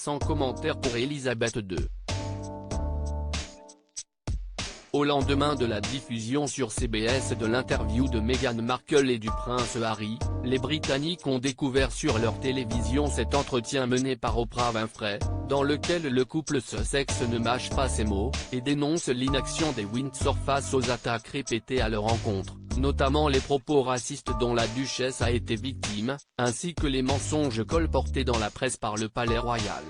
sans commentaire pour Elisabeth II. Au lendemain de la diffusion sur CBS de l'interview de Meghan Markle et du prince Harry, les Britanniques ont découvert sur leur télévision cet entretien mené par Oprah Winfrey, dans lequel le couple Sussex ne mâche pas ses mots, et dénonce l'inaction des Windsor face aux attaques répétées à leur encontre, notamment les propos racistes dont la duchesse a été victime, ainsi que les mensonges colportés dans la presse par le palais royal.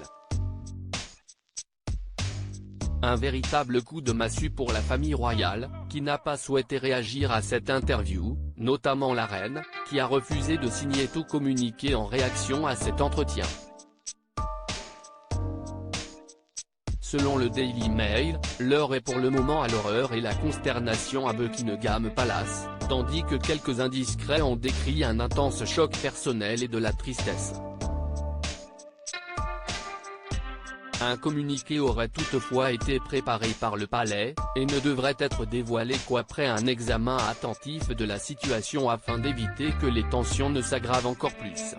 Un véritable coup de massue pour la famille royale, qui n'a pas souhaité réagir à cette interview, notamment la reine, qui a refusé de signer tout communiqué en réaction à cet entretien. Selon le Daily Mail, l'heure est pour le moment à l'horreur et la consternation à Buckingham Palace, tandis que quelques indiscrets ont décrit un intense choc personnel et de la tristesse. Un communiqué aurait toutefois été préparé par le palais, et ne devrait être dévoilé qu'après un examen attentif de la situation afin d'éviter que les tensions ne s'aggravent encore plus.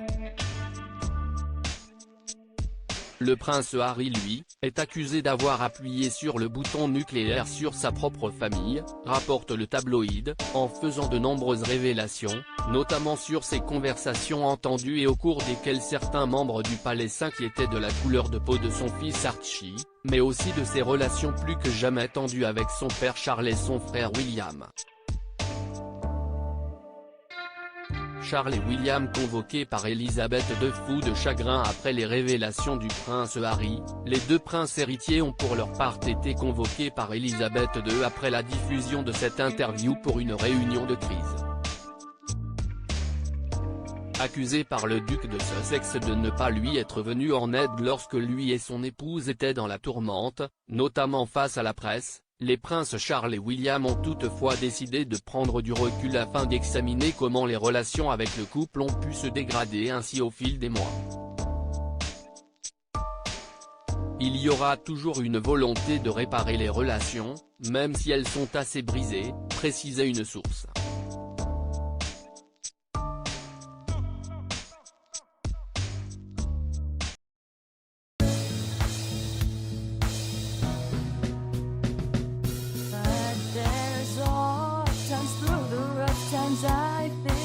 Le prince Harry lui, est accusé d'avoir appuyé sur le bouton nucléaire sur sa propre famille, rapporte le tabloïd, en faisant de nombreuses révélations, notamment sur ses conversations entendues et au cours desquelles certains membres du palais s'inquiétaient de la couleur de peau de son fils Archie, mais aussi de ses relations plus que jamais tendues avec son père Charles et son frère William. Charles et William convoqués par Elisabeth II fous de chagrin après les révélations du prince Harry, les deux princes héritiers ont pour leur part été convoqués par Elisabeth II après la diffusion de cette interview pour une réunion de crise. Accusé par le duc de Sussex de ne pas lui être venu en aide lorsque lui et son épouse étaient dans la tourmente, notamment face à la presse, les princes Charles et William ont toutefois décidé de prendre du recul afin d'examiner comment les relations avec le couple ont pu se dégrader ainsi au fil des mois. Il y aura toujours une volonté de réparer les relations, même si elles sont assez brisées, précisait une source. I've been